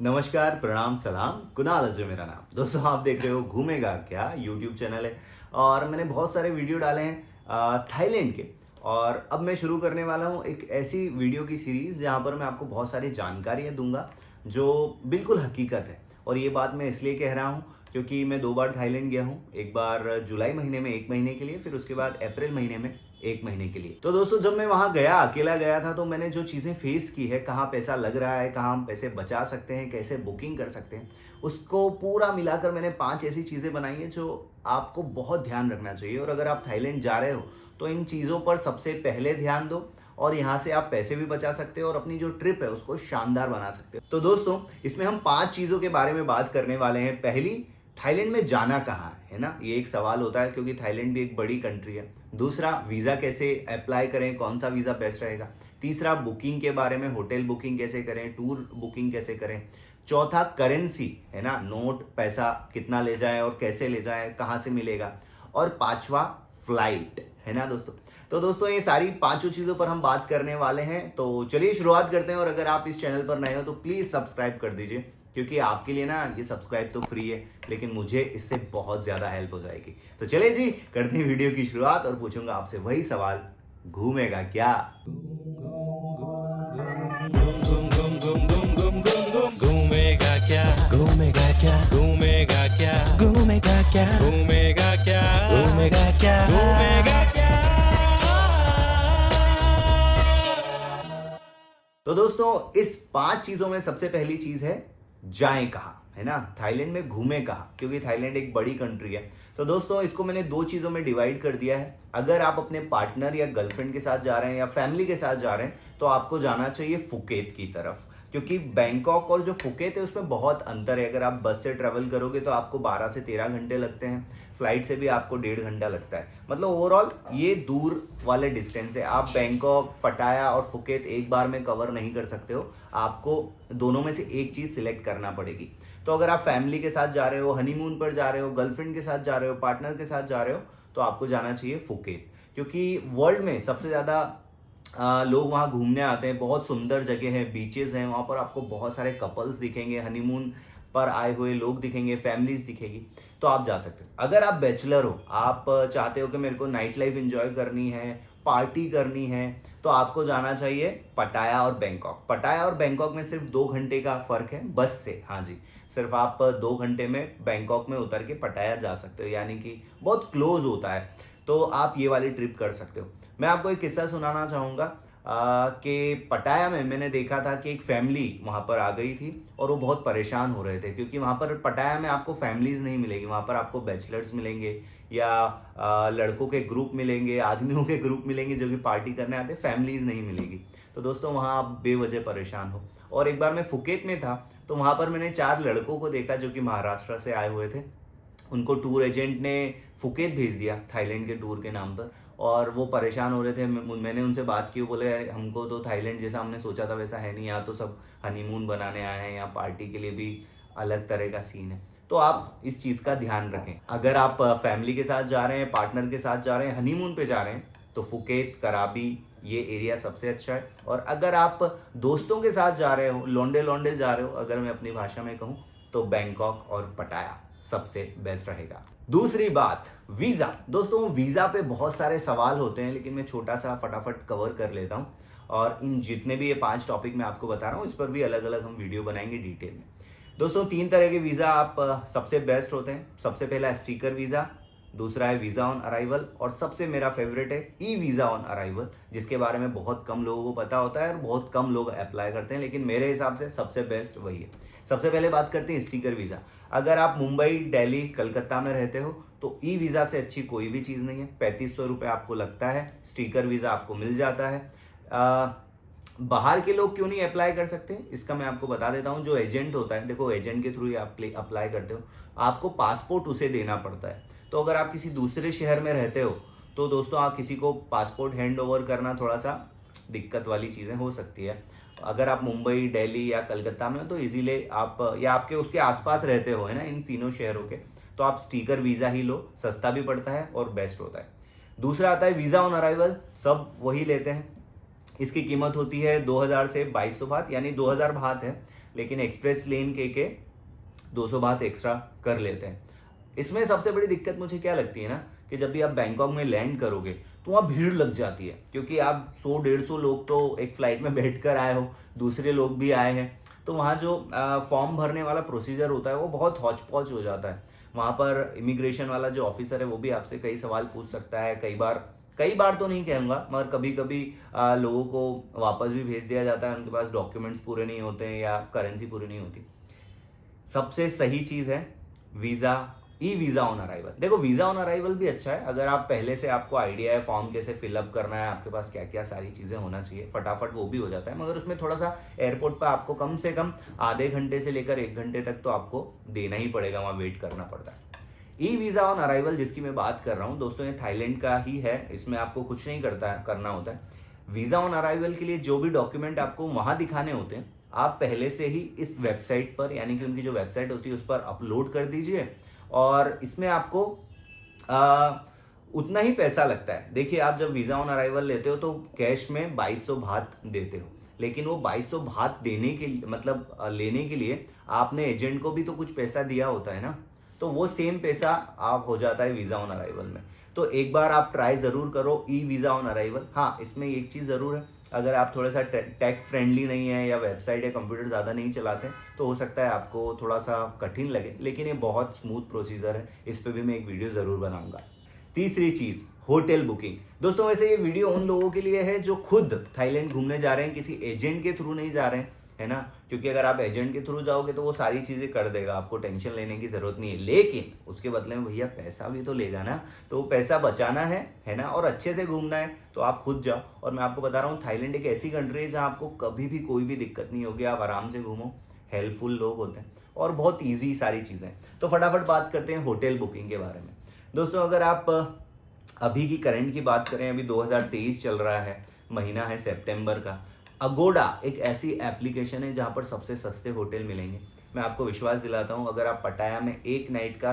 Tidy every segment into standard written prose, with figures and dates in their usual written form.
नमस्कार, प्रणाम, सलाम, कुणाल अजय मेरा नाम। दोस्तों आप देख रहे हो घूमेगा क्या यूट्यूब चैनल है और मैंने बहुत सारे वीडियो डाले हैं थाईलैंड के। और अब मैं शुरू करने वाला हूँ एक ऐसी वीडियो की सीरीज़ जहाँ पर मैं आपको बहुत सारी जानकारियाँ दूंगा जो बिल्कुल हकीकत है। और ये बात मैं इसलिए कह रहा हूँ क्योंकि मैं 2 बार थाईलैंड गया हूँ। एक बार जुलाई महीने में 1 महीने के लिए, फिर उसके बाद अप्रैल महीने में 1 महीने के लिए। तो दोस्तों जब मैं वहाँ गया, अकेला गया था, तो मैंने जो चीज़ें फेस की है, कहाँ पैसा लग रहा है, कहाँ हम पैसे बचा सकते हैं, कैसे बुकिंग कर सकते हैं, उसको पूरा मिलाकर मैंने 5 ऐसी चीज़ें बनाई हैं जो आपको बहुत ध्यान रखना चाहिए। और अगर आप थाईलैंड जा रहे हो तो इन चीज़ों पर सबसे पहले ध्यान दो और यहाँ से आप पैसे भी बचा सकते हो और अपनी जो ट्रिप है उसको शानदार बना सकते हो। तो दोस्तों इसमें हम 5 चीज़ों के बारे में बात करने वाले हैं। पहली, थाईलैंड में जाना कहाँ है ना, ये एक सवाल होता है क्योंकि थाईलैंड भी एक बड़ी कंट्री है। दूसरा, वीज़ा कैसे अप्लाई करें, कौन सा वीज़ा बेस्ट रहेगा। तीसरा, बुकिंग के बारे में, होटल बुकिंग कैसे करें, टूर बुकिंग कैसे करें। चौथा, करेंसी है ना, नोट, पैसा कितना ले जाए और कैसे ले जाए, कहाँ से मिलेगा। और पांचवा, फ्लाइट है ना दोस्तों। तो दोस्तों ये सारी पांचों चीज़ों पर हम बात करने वाले हैं। तो चलिए शुरुआत करते हैं। और अगर आप इस चैनल पर नए हो तो प्लीज़ सब्सक्राइब कर दीजिए क्योंकि आपके लिए ना ये सब्सक्राइब तो फ्री है, लेकिन मुझे इससे बहुत ज़्यादा हेल्प हो जाएगी। तो चलिए जी करते हैं वीडियो की शुरुआत और पूछूंगा आपसे वही सवाल, घूमेगा क्या। घूमेगा क्या घूमेगा क्या घूमेगा क्या घूमेगा क्या घूमेगा क्या घूमेगा क्या घूमेगा क्या। तो दोस्तों इस 5 चीजों में सबसे पहली चीज है जाएं कहाँ, है ना। थाईलैंड में घूमें कहाँ, क्योंकि थाईलैंड एक बड़ी कंट्री है। तो दोस्तों इसको मैंने 2 चीजों में डिवाइड कर दिया है। अगर आप अपने पार्टनर या गर्लफ्रेंड के साथ जा रहे हैं या फैमिली के साथ जा रहे हैं तो आपको जाना चाहिए फुकेत की तरफ, क्योंकि बैंकॉक और जो फुकेत है उसमें बहुत अंतर है। अगर आप बस से ट्रेवल करोगे तो आपको 12 से 13 घंटे लगते हैं, फ्लाइट से भी आपको 1.5 घंटा लगता है। मतलब ओवरऑल ये दूर वाले डिस्टेंस है। आप बैंकॉक, पटाया और फुकेत एक बार में कवर नहीं कर सकते हो, आपको दोनों में से एक चीज़ सिलेक्ट करना पड़ेगी। तो अगर आप फैमिली के साथ जा रहे हो, हनीमून पर जा रहे हो, गर्लफ्रेंड के साथ जा रहे हो, पार्टनर के साथ जा रहे हो, तो आपको जाना चाहिए फुकेत। क्योंकि वर्ल्ड में सबसे ज़्यादा लोग वहाँ घूमने आते हैं। बहुत सुंदर जगह है, बीचेस हैं, वहाँ पर आपको बहुत सारे कपल्स दिखेंगे, हनीमून पर आए हुए लोग दिखेंगे, फैमिलीज दिखेगी, तो आप जा सकते हो। अगर आप बैचलर हो, आप चाहते हो कि मेरे को नाइट लाइफ एंजॉय करनी है, पार्टी करनी है, तो आपको जाना चाहिए पटाया और बैंकॉक। पटाया और बैंकॉक में सिर्फ 2 घंटे का फर्क है बस से। हाँ जी, सिर्फ आप 2 घंटे में बैंकॉक में उतर के पटाया जा सकते हो, यानी कि बहुत क्लोज होता है। तो आप ये वाली ट्रिप कर सकते हो। मैं आपको एक किस्सा सुनाना चाहूँगा कि पटाया में मैंने देखा था कि एक फैमिली वहाँ पर आ गई थी और वो बहुत परेशान हो रहे थे, क्योंकि वहाँ पर पटाया में आपको फैमिलीज़ नहीं मिलेगी, वहाँ पर आपको बैचलर्स मिलेंगे या लड़कों के ग्रुप मिलेंगे, आदमियों के ग्रुप मिलेंगे जो भी पार्टी करने आते, फैमिलीज़ नहीं मिलेगी। तो दोस्तों वहाँ आप बेवजह परेशान हो। और एक बार मैं फुकेत में था तो वहाँ पर मैंने 4 लड़कों को देखा जो कि महाराष्ट्र से आए हुए थे। उनको टूर एजेंट ने फुकेत भेज दिया थाईलैंड के टूर के नाम पर, और वो परेशान हो रहे थे। मैंने उनसे बात की, वो बोले हमको तो थाईलैंड जैसा हमने सोचा था वैसा है नहीं, यहाँ तो सब हनीमून बनाने आए हैं, यहाँ पार्टी के लिए भी अलग तरह का सीन है। तो आप इस चीज़ का ध्यान रखें। अगर आप फैमिली के साथ जा रहे हैं, पार्टनर के साथ जा रहे हैं, हनीमून पे जा रहे हैं, तो फुकेत, कराबी ये एरिया सबसे अच्छा है। और अगर आप दोस्तों के साथ जा रहे हो, लौंडे लौंडे जा रहे हो, अगर मैं अपनी भाषा में कहूँ, तो बैंकॉक और पटाया सबसे बेस्ट रहेगा। दूसरी बात, वीज़ा। दोस्तों वीज़ा पे बहुत सारे सवाल होते हैं, लेकिन मैं छोटा सा फटाफट कवर कर लेता हूँ। और इन जितने भी ये 5 टॉपिक मैं आपको बता रहा हूँ, इस पर भी अलग अलग हम वीडियो बनाएंगे डिटेल में। दोस्तों 3 तरह के वीज़ा आप सबसे बेस्ट होते हैं। सबसे पहला स्टिकर वीज़ा, दूसरा है वीज़ा ऑन अराइवल, और सबसे मेरा फेवरेट है ई वीज़ा ऑन अराइवल, जिसके बारे में बहुत कम लोगों को पता होता है और बहुत कम लोग अप्लाई करते हैं, लेकिन मेरे हिसाब से सबसे बेस्ट वही है। सबसे पहले बात करते हैं स्टिकर वीज़ा। अगर आप मुंबई, दिल्ली, कलकत्ता में रहते हो तो ई वीज़ा से अच्छी कोई भी चीज़ नहीं है। 3500 रुपये आपको लगता है, स्टिकर वीज़ा आपको मिल जाता है। बाहर के लोग क्यों नहीं अप्लाई कर सकते, इसका मैं आपको बता देता हूँ। जो एजेंट होता है, देखो एजेंट के थ्रू ही आप अप्लाई करते हो, आपको पासपोर्ट उसे देना पड़ता है। तो अगर आप किसी दूसरे शहर में रहते हो तो दोस्तों आप किसी को पासपोर्ट हैंड ओवर करना थोड़ा सा दिक्कत वाली चीज़ें हो सकती है। अगर आप मुंबई, दिल्ली या कलकत्ता में हो तो इजीली आप, या आपके उसके आसपास रहते हो, है ना, इन तीनों शहरों के, तो आप स्टिकर वीज़ा ही लो, सस्ता भी पड़ता है और बेस्ट होता है। दूसरा आता है वीज़ा ऑन अराइवल, सब वही लेते हैं। इसकी कीमत होती है 2000 से 2200 बात, यानी 2000 बात है। लेकिन एक्सप्रेस लेन के 200 बात एक्स्ट्रा कर लेते हैं। इसमें सबसे बड़ी दिक्कत मुझे क्या लगती है ना कि जब भी आप बैंकॉक में लैंड करोगे तो वहाँ भीड़ लग जाती है, क्योंकि आप 100-150 लोग तो एक फ्लाइट में बैठ कर आए हो, दूसरे लोग भी आए हैं, तो वहाँ जो फॉर्म भरने वाला प्रोसीजर होता है वो बहुत हौच पौच हो जाता है। वहाँ पर इमिग्रेशन वाला जो ऑफिसर है वो भी आपसे कई सवाल पूछ सकता है, कई बार तो नहीं कहूँगा, मगर कभी कभी लोगों को वापस भी भेज दिया जाता है, उनके पास डॉक्यूमेंट्स पूरे नहीं होते हैं या करेंसी पूरी नहीं होती। सबसे सही चीज़ है visa, e visa on arrival. देखो वीज़ा ऑन अराइवल भी अच्छा है, अगर आप पहले से आपको आइडिया है फॉर्म कैसे फिलअप करना है, आपके पास क्या क्या सारी चीज़ें होना चाहिए, फटाफट वो भी हो जाता है, मगर उसमें थोड़ा सा एयरपोर्ट पर आपको कम से कम आधे घंटे से लेकर 1 घंटे तक तो आपको देना ही पड़ेगा, वहाँ वेट करना पड़ता है। ई वीज़ा ऑन अराइवल जिसकी मैं बात कर रहा हूँ दोस्तों, ये थाईलैंड का ही है, इसमें आपको कुछ नहीं करना होता है। वीज़ा ऑन अराइवल के लिए जो भी डॉक्यूमेंट आपको वहाँ दिखाने होते हैं, आप पहले से ही इस वेबसाइट पर, यानी कि उनकी जो वेबसाइट होती है उस पर अपलोड कर दीजिए, और इसमें आपको उतना ही पैसा लगता है। देखिए, आप जब वीज़ा ऑन अराइवल लेते हो तो कैश में 2200 बात देते हो, लेकिन वो 2200 बात देने के मतलब लेने के लिए आपने एजेंट को भी तो कुछ पैसा दिया होता है ना, तो वो सेम पैसा आप हो जाता है वीज़ा ऑन अराइवल में। तो एक बार आप ट्राई ज़रूर करो ई वीज़ा ऑन अराइवल। हाँ, इसमें एक चीज़ ज़रूर है, अगर आप थोड़ा सा टेक फ्रेंडली नहीं है या वेबसाइट या कंप्यूटर ज़्यादा नहीं चलाते तो हो सकता है आपको थोड़ा सा कठिन लगे, लेकिन ये बहुत स्मूथ प्रोसीजर है, इस पर भी मैं एक वीडियो ज़रूर बनाऊंगा। तीसरी चीज़, होटल बुकिंग। दोस्तों वैसे ये वीडियो उन लोगों के लिए है जो खुद थाईलैंड घूमने जा रहे हैं, किसी एजेंट के थ्रू नहीं जा रहे हैं, है ना, क्योंकि अगर आप एजेंट के थ्रू जाओगे तो वो सारी चीज़ें कर देगा, आपको टेंशन लेने की ज़रूरत नहीं है, लेकिन उसके बदले में भैया पैसा भी तो लेगा ना, तो पैसा बचाना है ना, और अच्छे से घूमना है तो आप खुद जाओ। और मैं आपको बता रहा हूँ थाईलैंड एक ऐसी कंट्री है जहाँ आपको कभी भी कोई भी दिक्कत नहीं होगी, आप आराम से घूमो, हेल्पफुल लोग होते हैं और बहुत ईजी सारी चीज़ें। तो फटाफट बात करते हैं होटल बुकिंग के बारे में। दोस्तों अगर आप अभी की करंट की बात करें, अभी 2023 चल रहा है, महीना है सितंबर का, अगोडा एक ऐसी एप्लीकेशन है जहाँ पर सबसे सस्ते होटल मिलेंगे। मैं आपको विश्वास दिलाता हूँ, अगर आप पटाया में एक नाइट का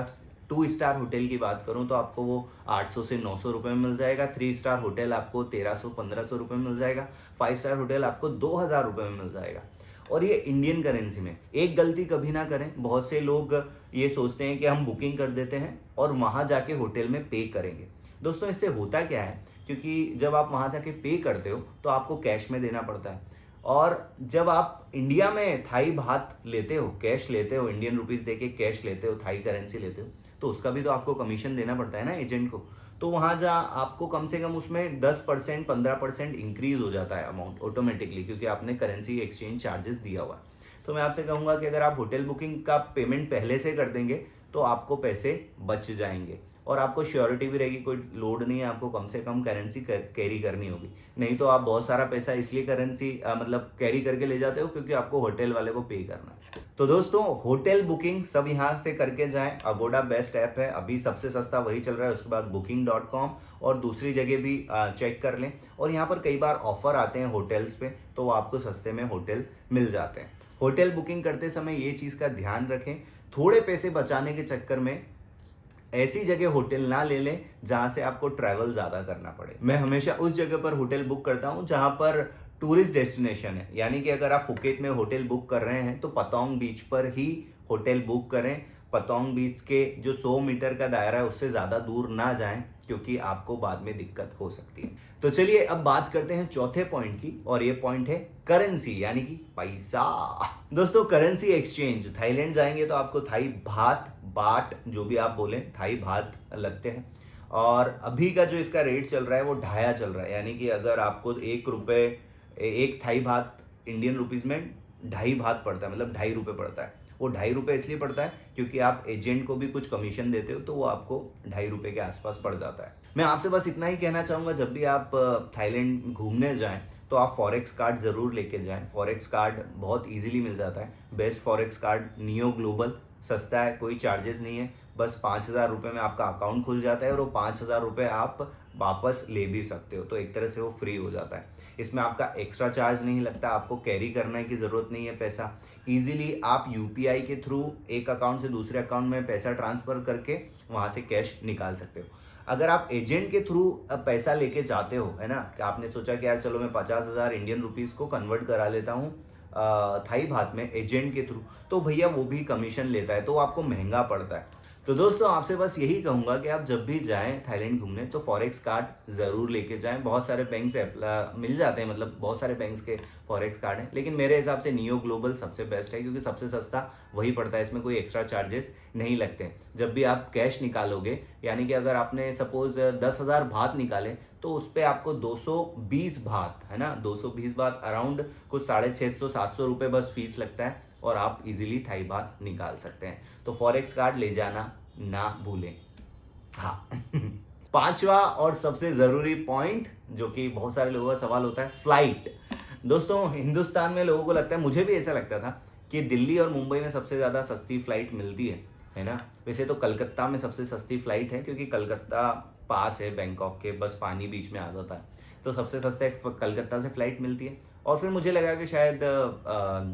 2 स्टार होटल की बात करूँ तो आपको वो 800 से 900 रुपये में मिल जाएगा, 3 स्टार होटल आपको 1300-1500 रुपये में मिल जाएगा, 5 स्टार होटल आपको 2000 रुपये में मिल जाएगा, और ये इंडियन करेंसी में। एक गलती कभी ना करें, बहुत से लोग ये सोचते हैं कि हम बुकिंग कर देते हैं और वहाँ जाके होटल में पे करेंगे। दोस्तों इससे होता क्या है, क्योंकि जब आप वहाँ जाके पे करते हो तो आपको कैश में देना पड़ता है, और जब आप इंडिया में थाई बात लेते हो, कैश लेते हो, इंडियन रुपीस देके कैश लेते हो, थाई करेंसी लेते हो, तो उसका भी तो आपको कमीशन देना पड़ता है ना एजेंट को। तो वहाँ जहाँ आपको कम से कम उसमें 10% 15% इंक्रीज हो जाता है अमाउंट ऑटोमेटिकली, क्योंकि आपने करेंसी एक्सचेंज चार्जेस दिया हुआ है। तो मैं आपसे कहूँगा कि अगर आप होटल बुकिंग का पेमेंट पहले से कर देंगे तो आपको पैसे बच जाएंगे, और आपको श्योरिटी भी रहेगी, कोई लोड नहीं है आपको कम से कम करेंसी कैरी करनी होगी। नहीं तो आप बहुत सारा पैसा इसलिए करेंसी मतलब कैरी करके ले जाते हो क्योंकि आपको होटल वाले को पे करना है। तो दोस्तों होटल बुकिंग सब यहाँ से करके जाएं, अगोडा बेस्ट ऐप है, अभी सबसे सस्ता वही चल रहा है, उसके बाद booking.com और दूसरी जगह भी चेक कर लें। और यहाँ पर कई बार ऑफर आते हैं होटल्स पे, तो आपको सस्ते में होटल मिल जाते हैं। होटल बुकिंग करते समय ये चीज़ का ध्यान रखें, थोड़े पैसे बचाने के चक्कर में ऐसी जगह होटल ना ले लें जहाँ से आपको ट्रैवल ज़्यादा करना पड़े। मैं हमेशा उस जगह पर होटल बुक करता हूँ जहाँ पर टूरिस्ट डेस्टिनेशन है, यानी कि अगर आप फुकेत में होटल बुक कर रहे हैं तो पतोंग बीच पर ही होटल बुक करें। पतोंग बीच के जो 100 मीटर का दायरा है उससे ज़्यादा दूर ना जाएं, क्योंकि आपको बाद में दिक्कत हो सकती है। तो चलिए अब बात करते हैं चौथे पॉइंट की, और ये पॉइंट है करेंसी, यानी कि पैसा। दोस्तों करेंसी एक्सचेंज, थाईलैंड जाएंगे तो आपको थाई बात जो भी आप बोलें, थाई बात लगते हैं, और अभी का जो इसका रेट चल रहा है वो ढाया चल रहा है, यानी कि अगर आपको एक थाई बात इंडियन रुपीज़ में 2.5 बात पड़ता है, मतलब 2.5 रुपये पड़ता है। वो 2.5 रुपये इसलिए पड़ता है क्योंकि आप एजेंट को भी कुछ कमीशन देते हो, तो वो आपको 2.5 रुपये के आसपास पड़ जाता है। मैं आपसे बस इतना ही कहना चाहूँगा, जब भी आप थाईलैंड घूमने जाएं तो आप फॉरेक्स कार्ड ज़रूर लेके जाएं। फॉरेक्स कार्ड बहुत इजीली मिल जाता है। Best forex card neo global, सस्ता है, कोई चार्जेस नहीं है, बस 5,000 रुपये में आपका अकाउंट खुल जाता है और वो 5,000 रुपये आप वापस ले भी सकते हो, तो एक तरह से वो फ्री हो जाता है। इसमें आपका एक्स्ट्रा चार्ज नहीं लगता, आपको कैरी करने की ज़रूरत नहीं है पैसा। इजीली आप यूपीआई के थ्रू एक अकाउंट से दूसरे अकाउंट में पैसा ट्रांसफ़र करके वहाँ से कैश निकाल सकते हो। अगर आप एजेंट के थ्रू पैसा लेके जाते हो, है ना, कि आपने सोचा कि यार चलो मैं 50,000 इंडियन रुपीज़ को कन्वर्ट करा लेता हूँ थाई बात में एजेंट के थ्रू, तो भैया वो भी कमीशन लेता है, तो आपको महंगा पड़ता है। तो दोस्तों आपसे बस यही कहूंगा कि आप जब भी जाएं थाईलैंड घूमने तो फॉरेक्स कार्ड ज़रूर लेके जाएं। बहुत सारे बैंक से मिल जाते हैं, मतलब बहुत सारे बैंक्स के फॉरेक्स कार्ड हैं, लेकिन मेरे हिसाब से नियो ग्लोबल सबसे बेस्ट है क्योंकि सबसे सस्ता वही पड़ता है, इसमें कोई एक्स्ट्रा चार्जेस नहीं लगते हैं। जब भी आप कैश निकालोगे, यानी कि अगर आपने सपोज 10,000 बात निकाले तो उस पर आपको 220 बात, है ना, 220 बात अराउंड कुछ 650-700 रुपये बस फीस लगता है और आप इजीली थाई बात निकाल सकते हैं। तो फॉरेक्स कार्ड ले जाना ना भूलें। हाँ पांचवा और सबसे जरूरी पॉइंट जो कि बहुत सारे लोगों का सवाल होता है, फ्लाइट। दोस्तों हिंदुस्तान में लोगों को लगता है, मुझे भी ऐसा लगता था कि दिल्ली और मुंबई में सबसे ज़्यादा सस्ती फ्लाइट मिलती है ना। वैसे तो कलकत्ता में सबसे सस्ती फ्लाइट है क्योंकि कलकत्ता पास है बैंकॉक के, बस पानी बीच में आ जाता है, तो सबसे सस्ते कलकत्ता से फ्लाइट मिलती है। और फिर मुझे लगा कि शायद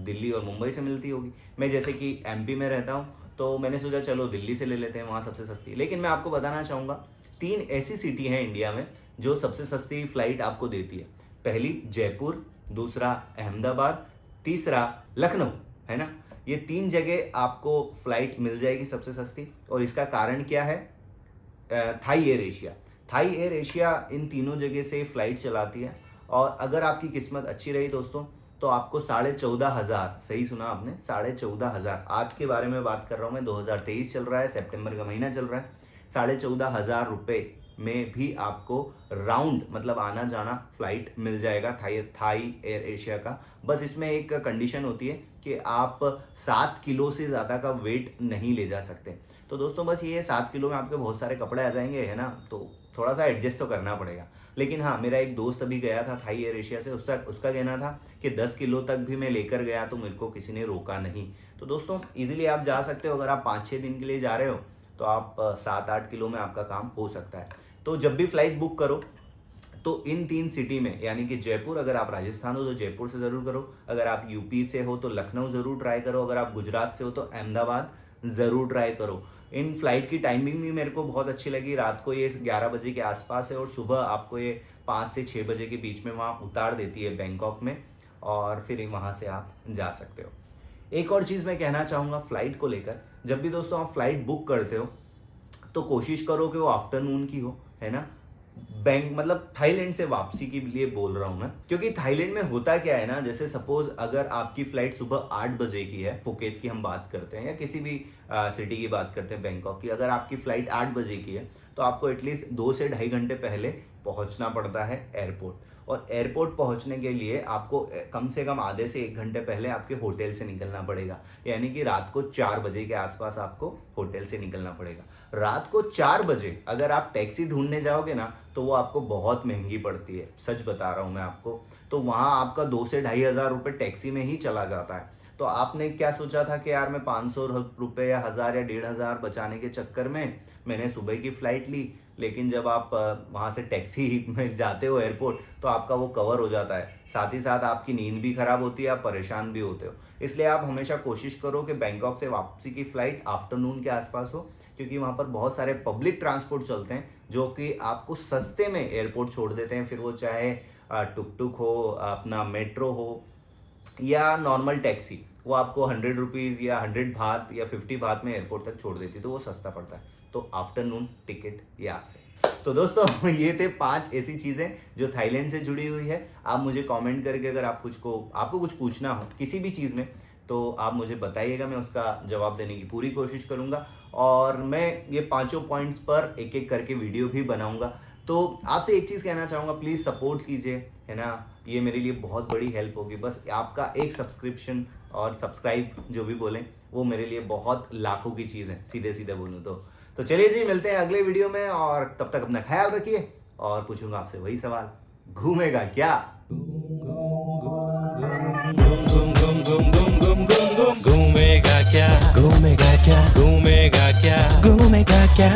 दिल्ली और मुंबई से मिलती होगी। मैं जैसे कि एमपी में रहता हूँ तो मैंने सोचा चलो दिल्ली से ले लेते हैं, वहाँ सबसे सस्ती है। लेकिन मैं आपको बताना चाहूँगा 3 ऐसी सिटी हैं इंडिया में जो सबसे सस्ती फ्लाइट आपको देती है। पहली जयपुर, दूसरा अहमदाबाद, तीसरा लखनऊ, है ना। ये 3 जगह आपको फ्लाइट मिल जाएगी सबसे सस्ती। और इसका कारण क्या है? Thai AirAsia. Thai AirAsia इन तीनों जगह से फ्लाइट चलाती है और अगर आपकी किस्मत अच्छी रही दोस्तों तो आपको 14,500, सही सुना आपने, 14,500, आज के बारे में बात कर रहा हूँ मैं, 2023 चल रहा है, सितंबर का महीना चल रहा है, 14,500 रुपये में भी आपको राउंड मतलब आना जाना फ्लाइट मिल जाएगा थाई एयर एशिया का। बस इसमें एक कंडीशन होती है कि आप 7 किलो से ज़्यादा का वेट नहीं ले जा सकते। तो दोस्तों बस ये 7 किलो में आपके बहुत सारे कपड़े आ जाएंगे, है ना, तो थोड़ा सा एडजस्ट तो करना पड़ेगा। लेकिन हाँ, मेरा एक दोस्त अभी गया था थाई एयर एशिया से, उसका कहना था कि 10 किलो तक भी मैं लेकर गया तो मेरे को किसी ने रोका नहीं। तो दोस्तों इजीली आप जा सकते हो। अगर आप 5-6 दिन के लिए जा रहे हो तो आप 7-8 किलो में आपका काम हो सकता है। तो जब भी फ्लाइट बुक करो तो इन 3 सिटी में, यानी कि जयपुर, अगर आप राजस्थान हो तो जयपुर से ज़रूर करो, अगर आप यूपी से हो तो लखनऊ ज़रूर ट्राई करो, अगर आप गुजरात से हो तो अहमदाबाद ज़रूर ट्राई करो। इन फ्लाइट की टाइमिंग भी मेरे को बहुत अच्छी लगी। रात को ये 11 बजे के आसपास है और सुबह आपको ये 5 से 6 बजे के बीच में वहाँ उतार देती है बैंकॉक में, और फिर वहाँ से आप जा सकते हो। एक और चीज़ मैं कहना चाहूँगा फ्लाइट को लेकर, जब भी दोस्तों आप फ्लाइट बुक करते हो तो कोशिश करो कि वो आफ्टरनून की हो, है ना। मतलब थाईलैंड से वापसी के लिए बोल रहा हूँ मैं, क्योंकि थाईलैंड में होता क्या है ना, जैसे सपोज अगर आपकी फ्लाइट सुबह 8 बजे की है, फुकेत की हम बात करते हैं या किसी भी सिटी की बात करते हैं, बैंकॉक की, अगर आपकी फ्लाइट 8 बजे की है तो आपको एटलीस्ट 2 से ढाई घंटे पहले पहुँचना पड़ता है एयरपोर्ट। और एयरपोर्ट पहुंचने के लिए आपको कम से कम आधे से 1 घंटे पहले आपके होटल से निकलना पड़ेगा, यानी कि रात को 4 बजे के आसपास आपको होटल से निकलना पड़ेगा। रात को 4 बजे अगर आप टैक्सी ढूंढने जाओगे ना तो वो आपको बहुत महंगी पड़ती है, सच बता रहा हूँ मैं आपको। तो वहाँ आपका 2 से 2,500 रुपये टैक्सी में ही चला जाता है। तो आपने क्या सोचा था कि यार मैं 500 रुपये या 1,000 या 1,500 बचाने के चक्कर में मैंने सुबह की फ़्लाइट ली, लेकिन जब आप वहाँ से टैक्सी में जाते हो एयरपोर्ट तो आपका वो कवर हो जाता है, साथ ही साथ आपकी नींद भी ख़राब होती है, आप परेशान भी होते हो। इसलिए आप हमेशा कोशिश करो कि बैंकॉक से वापसी की फ़्लाइट आफ्टरनून के आसपास हो, क्योंकि वहाँ पर बहुत सारे पब्लिक ट्रांसपोर्ट चलते हैं जो कि आपको सस्ते में एयरपोर्ट छोड़ देते हैं, फिर वो चाहे टुक टुक हो, अपना मेट्रो हो या नॉर्मल टैक्सी, वो आपको 100 रुपीज़ या 100 बात या 50 बात में एयरपोर्ट तक छोड़ देती है, तो वो सस्ता पड़ता है। तो आफ्टरनून टिकट याद से। तो दोस्तों ये थे 5 ऐसी चीज़ें जो थाईलैंड से जुड़ी हुई है। आप मुझे कमेंट करके अगर आपको कुछ पूछना हो किसी भी चीज़ में तो आप मुझे बताइएगा, मैं उसका जवाब देने की पूरी कोशिश करूँगा। और मैं ये 5 पॉइंट्स पर एक एक करके वीडियो भी बनाऊँगा। तो आपसे एक चीज़ कहना चाहूँगा, प्लीज़ सपोर्ट कीजिए, है ना, ये मेरे लिए बहुत बड़ी हेल्प होगी। बस आपका एक सब्सक्रिप्शन और सब्सक्राइब जो भी बोलें वो मेरे लिए बहुत लाखों की चीज़ है, सीधे सीधे बोलूँ तो चलिए जी, मिलते हैं अगले वीडियो में, और तब तक अपना ख्याल रखिए। और पूछूंगा आपसे वही सवाल, घूमेगा क्या? घूमेगा क्या? घूमेगा क्या? घूमेगा क्या? घूमेगा क्या?